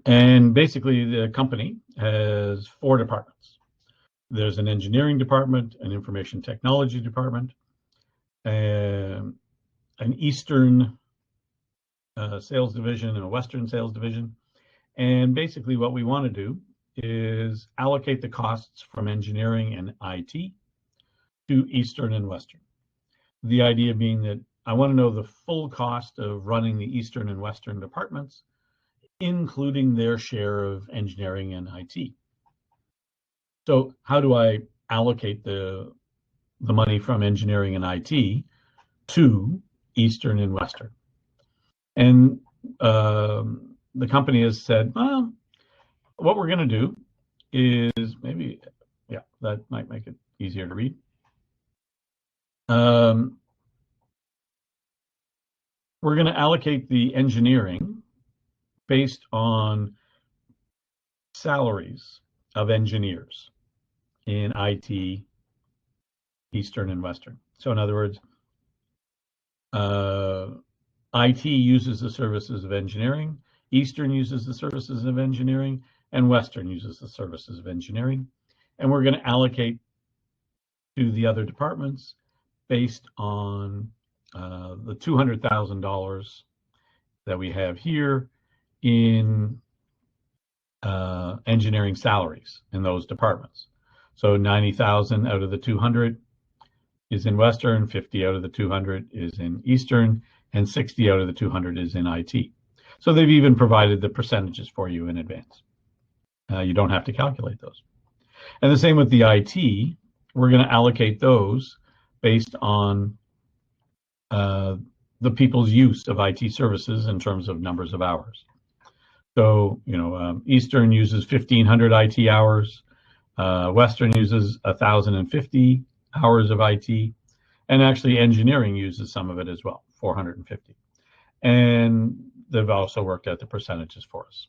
And basically, the company has 4 departments. There's an engineering department, an information technology department, an Eastern sales division, and a Western sales division. And basically, what we want to do is allocate the costs from engineering and IT to Eastern and Western. The idea being that I want to know the full cost of running the Eastern and Western departments, including their share of engineering and IT. So how do I allocate the money from engineering and IT to Eastern and Western? And the company has said, well, what we're going to do is maybe, yeah, that might make it easier to read. We're going to allocate the engineering based on salaries of engineers in IT, Eastern and Western. So in other words, IT uses the services of engineering, Eastern uses the services of engineering, and Western uses the services of engineering. And we're going to allocate to the other departments based on the $200,000 that we have here in engineering salaries in those departments. So 90,000 out of the 200 is in Western, 50 out of the 200 is in Eastern, and 60 out of the 200 is in IT. So they've even provided the percentages for you in advance. You don't have to calculate those. And the same with the IT. We're going to allocate those based on the people's use of IT services in terms of numbers of hours. So, Eastern uses 1,500 IT hours, Western uses 1,050 hours of IT, and actually engineering uses some of it as well, 450. And they've also worked out the percentages for us.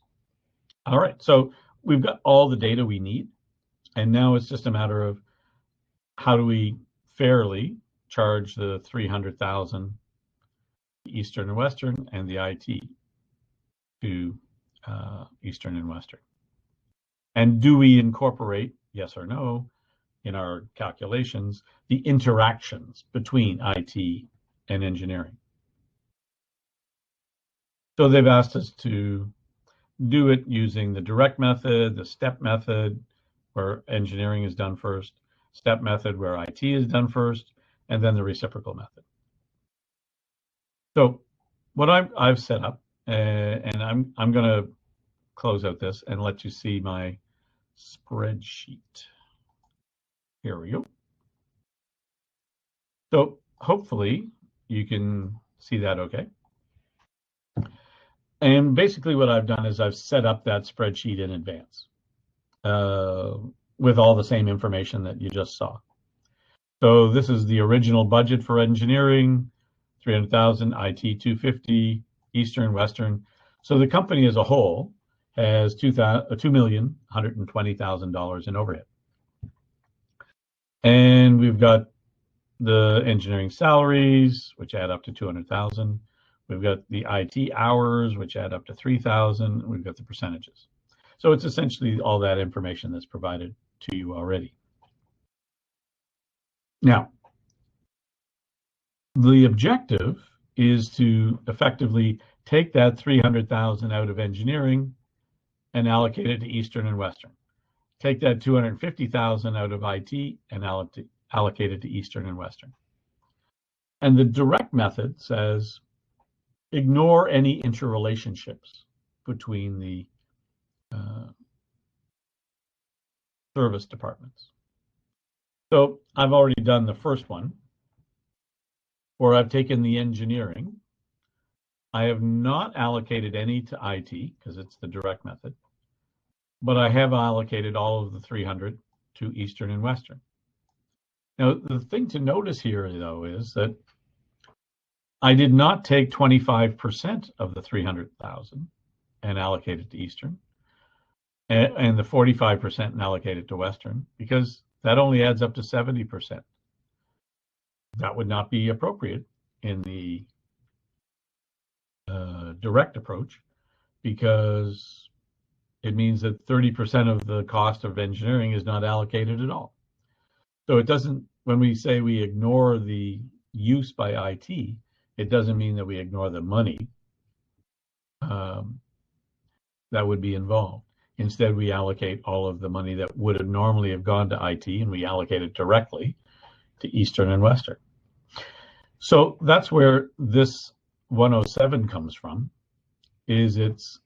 All right, so we've got all the data we need, and now it's just a matter of how do we fairly charge the 300,000 Eastern and Western and the IT to Eastern and Western. And do we incorporate, yes or no, in our calculations, the interactions between IT and engineering? So they've asked us to do it using the direct method, the step method, where engineering is done first, step method where IT is done first, and then the reciprocal method. So what I've set up, and I'm going to close out this and let you see my spreadsheet. Here we go. So hopefully you can see that okay. And basically what I've done is I've set up that spreadsheet in advance with all the same information that you just saw. So this is the original budget for engineering, 300,000, IT 250, Eastern, Western. So the company as a whole has $2,120,000 in overhead. And we've got the engineering salaries, which add up to 200,000. We've got the IT hours, which add up to 3,000. We've got the percentages. So it's essentially all that information that's provided to you already. Now, the objective is to effectively take that 300,000 out of engineering and allocate it to Eastern and Western. Take that 250,000 out of IT and allocate it to Eastern and Western. And the direct method says ignore any interrelationships between the service departments. So I've already done the first one, where I've taken the engineering. I have not allocated any to IT because it's the direct method, but I have allocated all of the 300 to Eastern and Western. Now, the thing to notice here, though, is that I did not take 25% of the 300,000 and allocate it to Eastern, and the 45% and allocate it to Western, because that only adds up to 70%. That would not be appropriate in the direct approach, because It means that 30% of the cost of engineering is not allocated at all. So it doesn't, when we say we ignore the use by IT, it doesn't mean that we ignore the money that would be involved. Instead, we allocate all of the money that would have normally have gone to IT, and we allocate it directly to Eastern and Western. So that's where this 107 comes from, is it's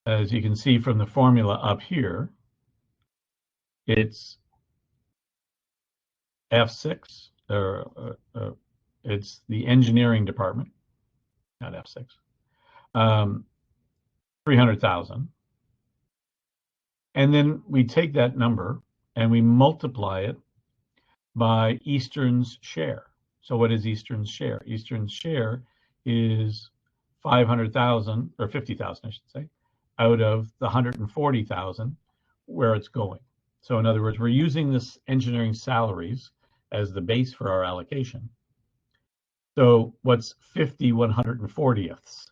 as you can see from the formula up here, it's F6, it's the engineering department, not F6, 300,000. And then we take that number and we multiply it by Eastern's share. So what is Eastern's share? Eastern's share is 500,000, or 50,000, I should say, out of the 140,000 where it's going. So in other words, we're using this engineering salaries as the base for our allocation. So what's 50 140ths,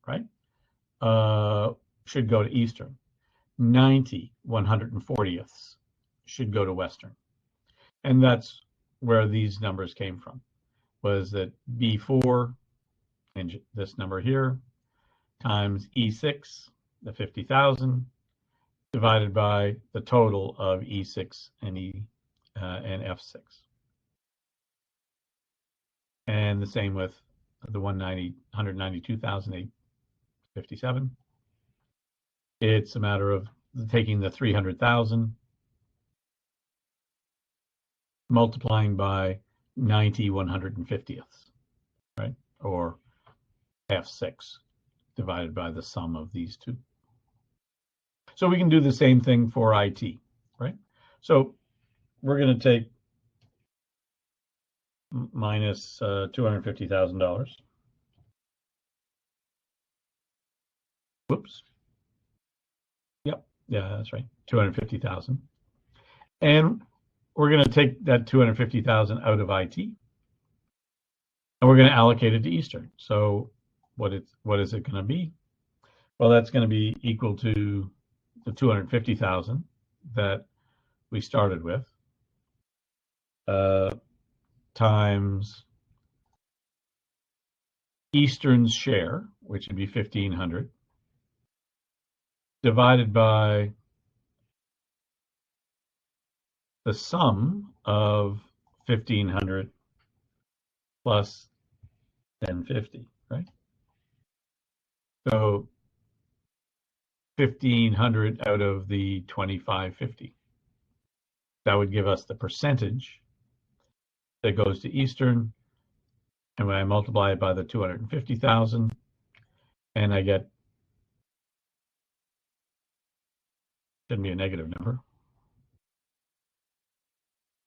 right? Should go to Eastern. 90 140ths should go to Western. And that's where these numbers came from, was that B4, and this number here, times E6, the 50,000, divided by the total of E6 and F6. And the same with the 192,857. It's a matter of taking the 300,000, multiplying by 90 150ths, right? Or F6 divided by the sum of these two. So we can do the same thing for IT, right? So we're going to take minus $250,000. Whoops. Yep. Yeah, that's right. 250,000. And we're going to take that 250,000 out of IT, and we're going to allocate it to Eastern. So what is it going to be? Well, that's going to be equal to the 250,000 that we started with, times Eastern's share, which would be 1,500, divided by the sum of 1,500 plus 1050, right? So 1,500 out of the 2,550. That would give us the percentage that goes to Eastern. And when I multiply it by the 250,000, and I get, shouldn't be a negative number.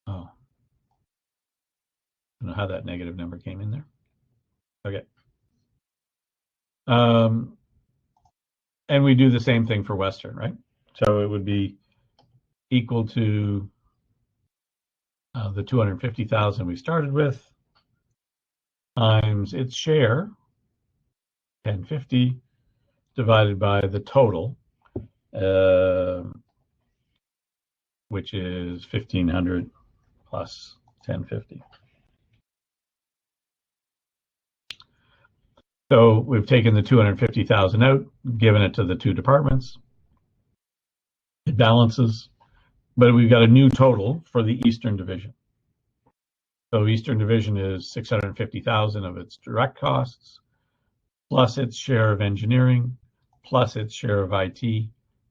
Oh, I don't know how that negative number came in there. Okay. And we do the same thing for Western, right? So it would be equal to the 250,000 we started with times its share, 1050, divided by the total, which is 1,500 plus 1050. So we've taken the 250,000 out, given it to the two departments. It balances, but we've got a new total for the Eastern Division. So Eastern Division is 650,000 of its direct costs, plus its share of engineering, plus its share of IT,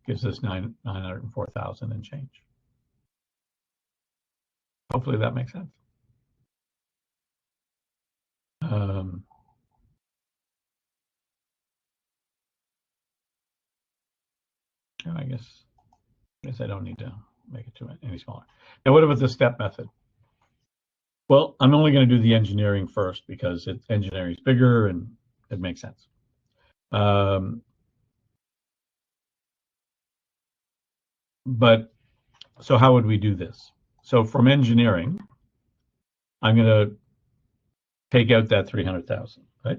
gives us 904,000 and change. Hopefully that makes sense. I guess I don't need to make it any smaller. Now, what about the step method? Well, I'm only going to do the engineering first because engineering is bigger and it makes sense. But so how would we do this? So from engineering, I'm going to take out that 300,000, right?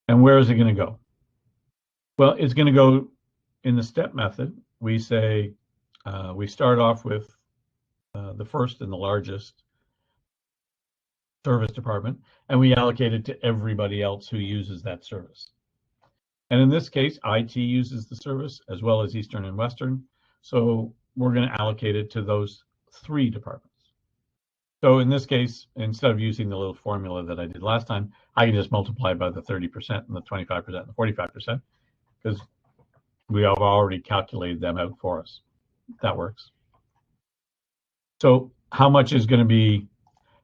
And where is it going to go? Well, it's going to go in the step method. We say we start off with the first and the largest service department, and we allocate it to everybody else who uses that service. And in this case, IT uses the service as well as Eastern and Western. So we're going to allocate it to those 3 departments. So in this case, instead of using the little formula that I did last time, I can just multiply by the 30% and the 25% and the 45% because we have already calculated them out for us. That works. So how much is going to be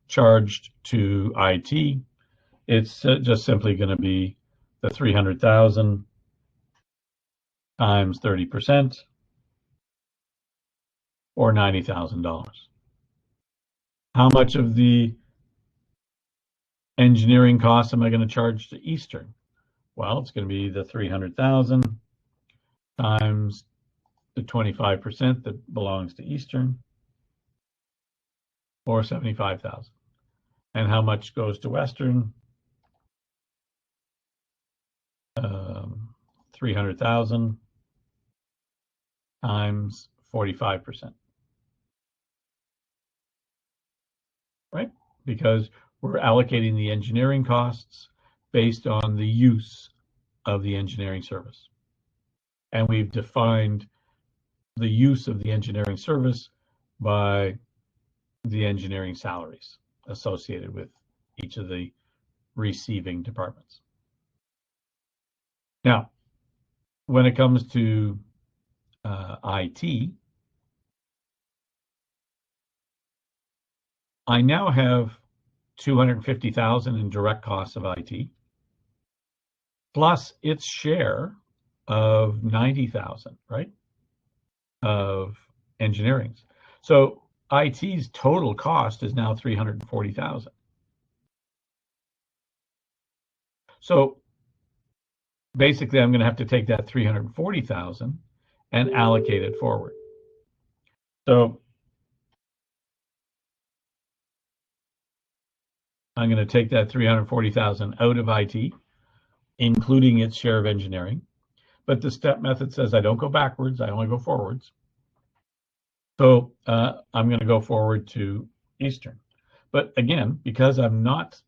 charged to IT? It's just simply going to be the 300,000 times 30%, or $90,000. How much of the engineering costs am I going to charge to Eastern? Well, it's going to be the 300,000 times the 25% that belongs to Eastern, or 75,000. And how much goes to Western? 300,000 times 45%. Right? Because we're allocating the engineering costs based on the use of the engineering service. And we've defined the use of the engineering service by the engineering salaries associated with each of the receiving departments. Now, when it comes to IT, I now have 250,000 in direct costs of IT, plus its share of 90,000, right, of engineering. So IT's total cost is now 340,000. So basically, I'm going to have to take that 340,000 and allocate it forward. So I'm going to take that 340,000 out of IT, including its share of engineering. But the step method says I don't go backwards, I only go forwards. So I'm going to go forward to Eastern. But again, because I'm not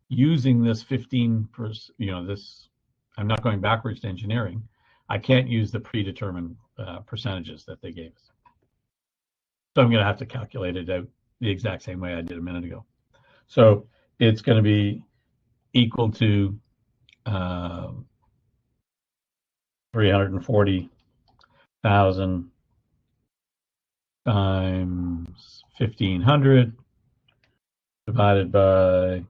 using this 15%, this, I'm not going backwards to engineering, I can't use the predetermined percentages that they gave us. So I'm going to have to calculate it out the exact same way I did a minute ago. So it's going to be equal to 340,000 times 1,500 divided by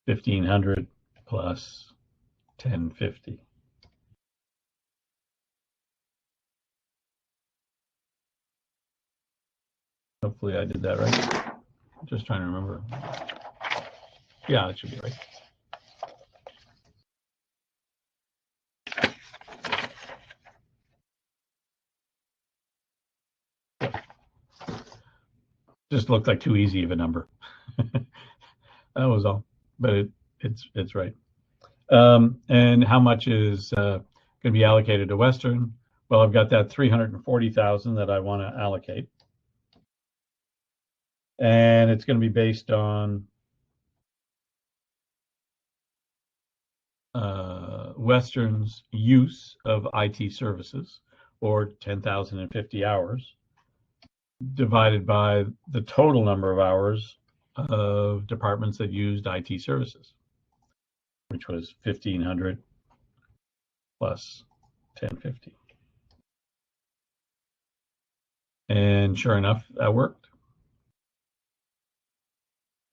1,500 plus 1050. Hopefully I did that right. I'm just trying to remember. Yeah, that should be right. Just looked like too easy of a number. That was all, but it's right. And how much is going to be allocated to Western? Well, I've got that 340,000 that I want to allocate, and it's going to be based on Western's use of IT services, or 10,050 hours, divided by the total number of hours of departments that used IT services, which was 1,500 plus 1050. And sure enough, that worked.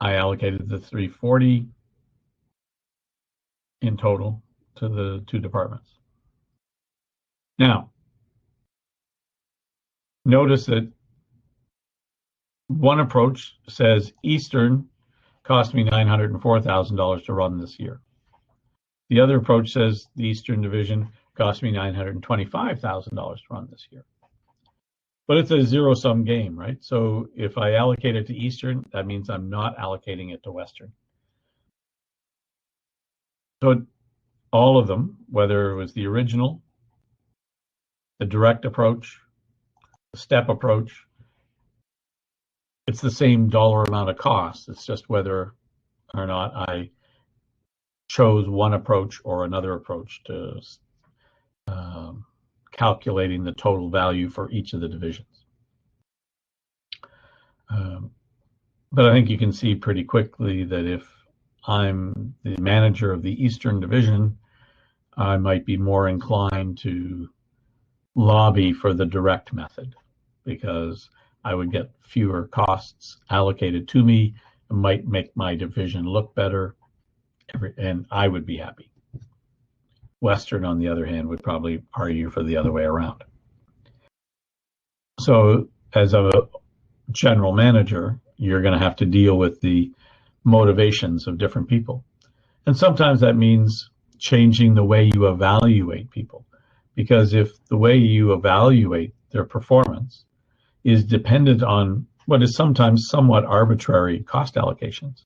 I allocated the 340 in total to the 2 departments. Now, notice that one approach says Eastern cost me $904,000 to run this year. The other approach says the Eastern Division cost me $925,000 to run this year. But it's a zero-sum game, right? So if I allocate it to Eastern, that means I'm not allocating it to Western. So all of them, whether it was the original, the direct approach, the step approach, it's the same dollar amount of cost. It's just whether or not I chose one approach or another approach to calculating the total value for each of the divisions. But I think you can see pretty quickly that if I'm the manager of the Eastern Division, I might be more inclined to lobby for the direct method because I would get fewer costs allocated to me. It might make my division look better, and I would be happy. Western, on the other hand, would probably argue for the other way around. So as a general manager, you're going to have to deal with the motivations of different people. And sometimes that means changing the way you evaluate people. Because if the way you evaluate their performance is dependent on what is sometimes somewhat arbitrary cost allocations,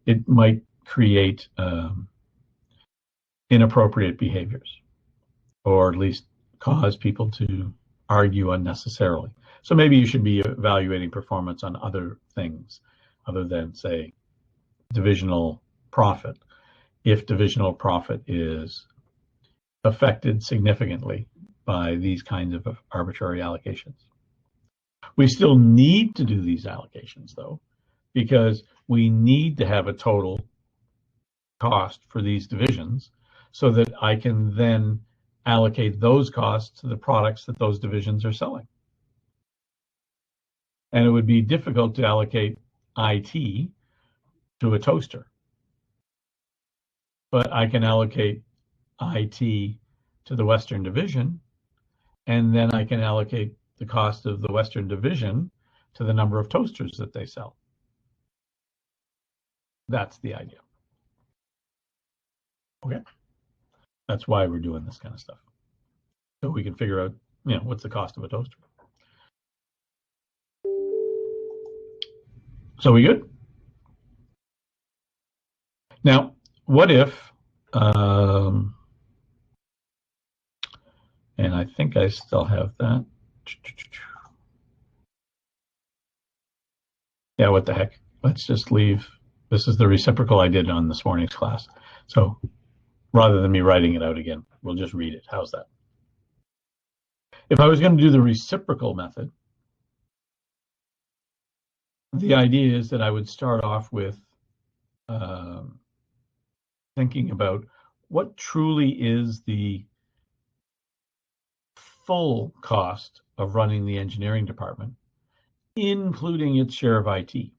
it might create inappropriate behaviors, or at least cause people to argue unnecessarily. So maybe you should be evaluating performance on other things other than, say, divisional profit, if divisional profit is affected significantly by these kinds of arbitrary allocations. We still need to do these allocations, though, because we need to have a total cost for these divisions so that I can then allocate those costs to the products that those divisions are selling. And it would be difficult to allocate IT to a toaster, but I can allocate IT to the Western Division, and then I can allocate the cost of the Western Division to the number of toasters that they sell. That's the idea. Okay. That's why we're doing this kind of stuff. So we can figure out, what's the cost of a toaster. So we good? Now, what if, and I think I still have that. Yeah, what the heck? Let's just leave. This is the reciprocal I did on this morning's class. So rather than me writing it out again, we'll just read it. How's that? If I was going to do the reciprocal method, the idea is that I would start off with thinking about what truly is the full cost of running the engineering department, including its share of IT.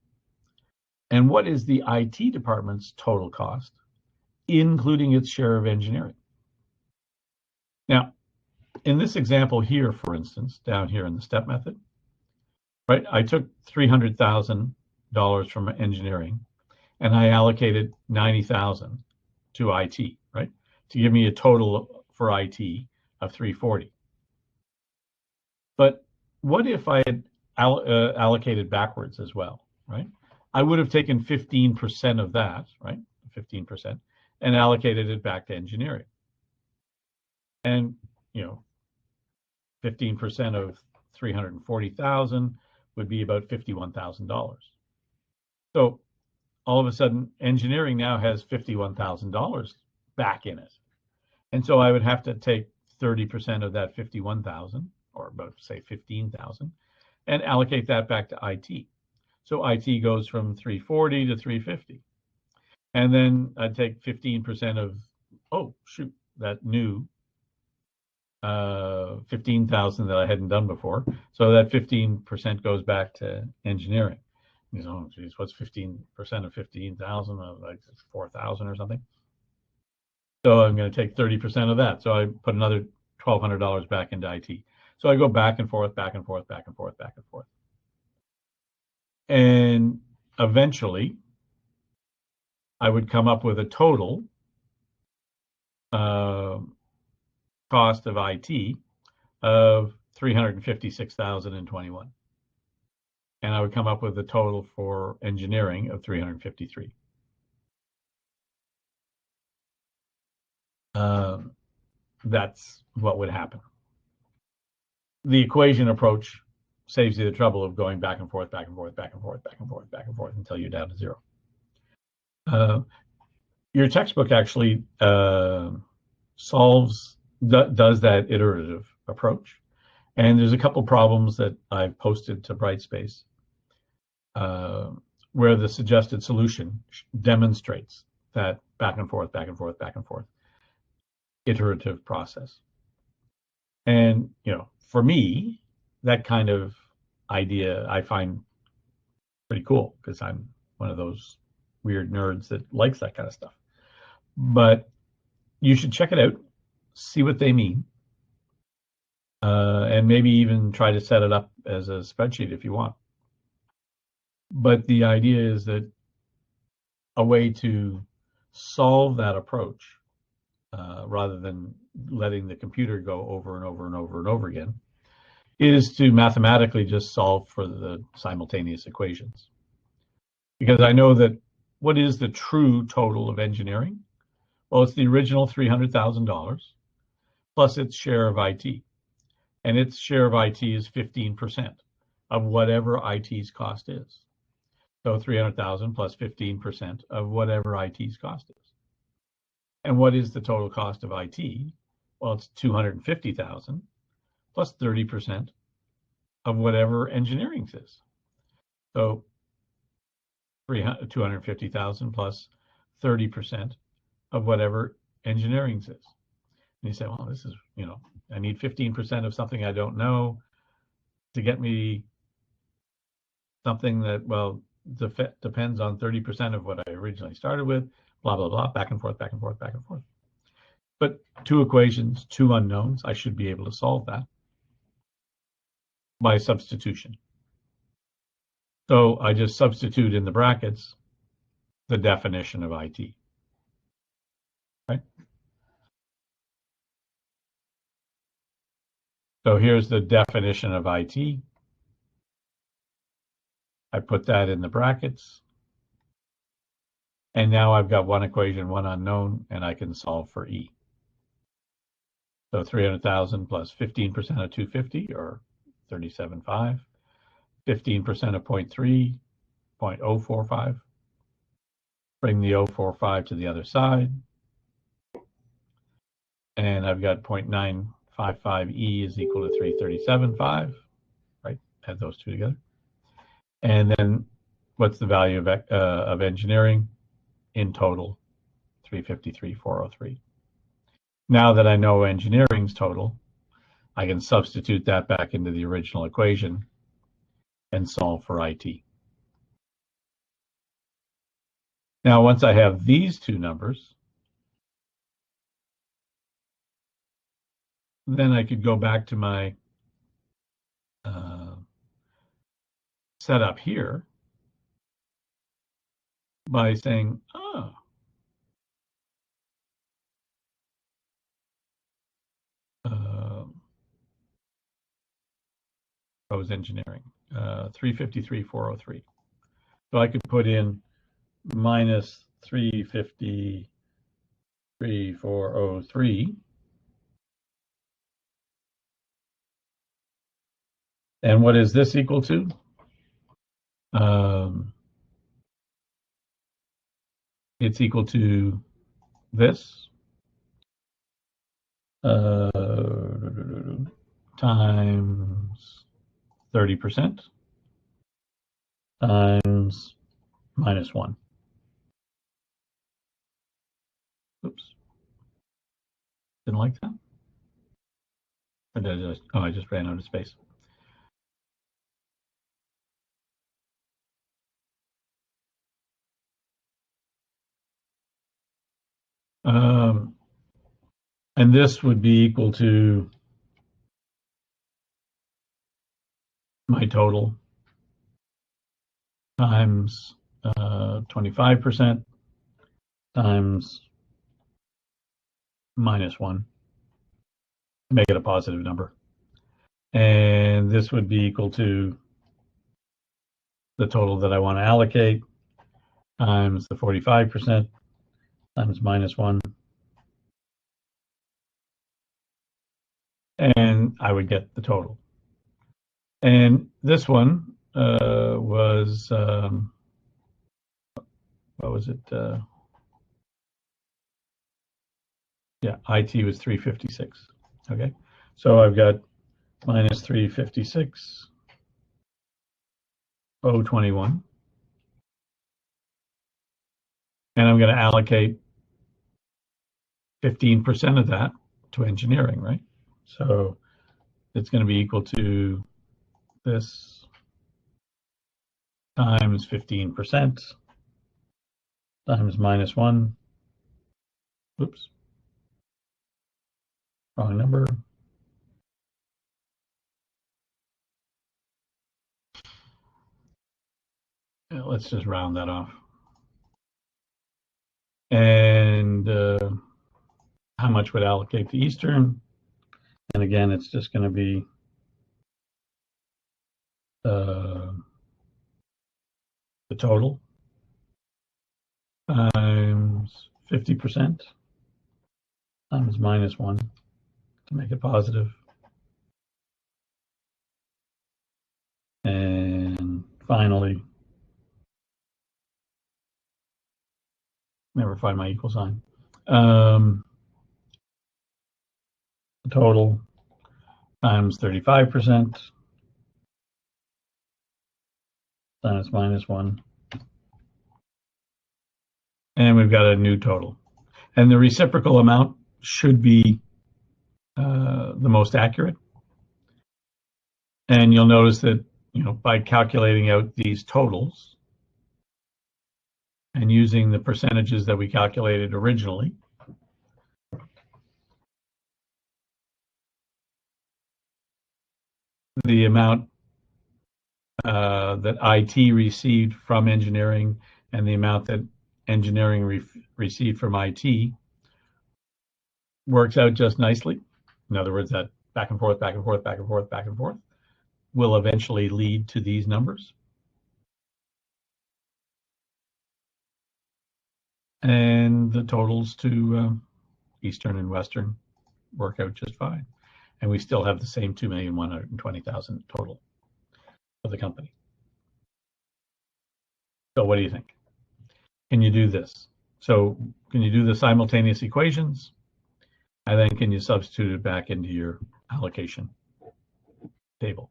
And what is the IT department's total cost, including its share of engineering? Now, in this example here, for instance, down here in the step method, right, I took $300,000 from engineering and I allocated $90,000 to IT, right, to give me a total for IT of $340,000. But what if I had allocated backwards as well, right? I would have taken 15% of that, right, 15%, and allocated it back to engineering. And, 15% of 340,000 would be about $51,000. So all of a sudden, engineering now has $51,000 back in it. And so I would have to take 30% of that 51,000, or about, say, 15,000, and allocate that back to IT. So IT goes from 340 to 350. And then I'd take 15% of, that new 15,000 that I hadn't done before. So that 15% goes back to engineering. Geez, what's 15% of 15,000? Like 4,000 or something. So I'm going to take 30% of that. So I put another $1,200 back into IT. So I go back and forth, back and forth, back and forth, back and forth. And eventually, I would come up with a total cost of IT of $356,021. And I would come up with a total for engineering of 353. That's what would happen. The equation approach saves you the trouble of going back and forth, back and forth, back and forth, back and forth, back and forth until you're down to zero. Your textbook actually does that iterative approach. And there's a couple problems that I've posted to Brightspace where the suggested solution demonstrates that back and forth, back and forth, back and forth iterative process. And, for me, that kind of idea I find pretty cool because I'm one of those weird nerds that likes that kind of stuff. But you should check it out, see what they mean, and maybe even try to set it up as a spreadsheet if you want. But the idea is that a way to solve that approach, rather than letting the computer go over and over and over and over again, is to mathematically just solve for the simultaneous equations. Because I know that what is the true total of engineering? Well, it's the original $300,000 plus its share of IT. And its share of IT is 15% of whatever IT's cost is. So 300,000 plus 15% of whatever IT's cost is. And what is the total cost of IT? Well, it's 250,000 plus 30% of whatever engineering is. So 250,000 plus 30% of whatever engineering is. And you say, well, this is, I need 15% of something I don't know to get me something that, well, depends on 30% of what I originally started with, blah, blah, blah, back and forth, back and forth, back and forth. But two equations, two unknowns, I should be able to solve that by substitution. So I just substitute in the brackets the definition of IT. Right? So here's the definition of IT. I put that in the brackets. And now I've got one equation, one unknown, and I can solve for E. So 300,000 plus 15% of 250, or 37.5. 15% of 0.3, 0.045. Bring the 045 to the other side. And I've got 0.955E is equal to 337.5, right? Add those two together. And then what's the value of engineering? In total, 353,403. Now that I know engineering's total, I can substitute that back into the original equation and solve for IT. Now, once I have these two numbers, then I could go back to my setup here by saying, what was engineering? 353,403. So I could put in minus 353,403. And what is this equal to? It's equal to this times 30% times minus 1. Oops. Didn't like that. Or did I just, I just ran out of space. And this would be equal to my total times 25% times minus 1. make it a positive number. And this would be equal to the total that I want to allocate times the 45% times -1. And I would get the total. And this one was, what was it? Yeah, IT was 356. Okay, so I've got minus 356, 021. And I'm going to allocate 15% of that to engineering, right? So it's going to be equal to this times 15% times -1. Oops, wrong number. Let's just round that off. And how much would allocate to Eastern? And again, it's just going to be the total times 50% times -1 to make it positive. And finally, never find my equal sign. Total times 35% times -1. And we've got a new total. And the reciprocal amount should be the most accurate. And you'll notice that, by calculating out these totals and using the percentages that we calculated originally, the amount that IT received from engineering and the amount that engineering received from IT works out just nicely. In other words, that back and forth, back and forth, back and forth, back and forth will eventually lead to these numbers. And the totals to Eastern and Western work out just fine. And we still have the same 2,120,000 total for the company. So what do you think? Can you do this? So can you do the simultaneous equations? And then can you substitute it back into your allocation table?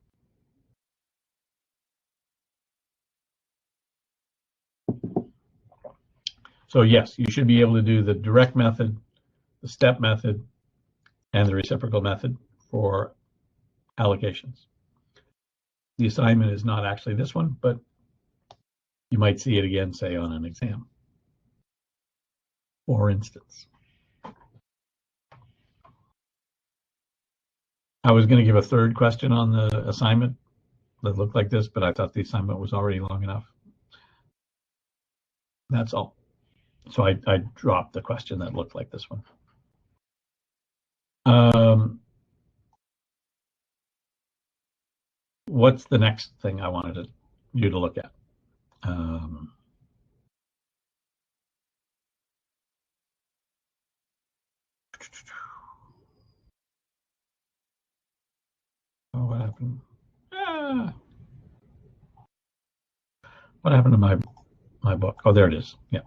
So yes, you should be able to do the direct method, the step method, and the reciprocal method for allocations. The assignment is not actually this one, but you might see it again, say, on an exam, for instance. I was going to give a third question on the assignment that looked like this, but I thought the assignment was already long enough. That's all. So I dropped the question that looked like this one. What's the next thing I wanted you to look at? Oh, what happened? What happened to my book? Oh, there it is. Yeah.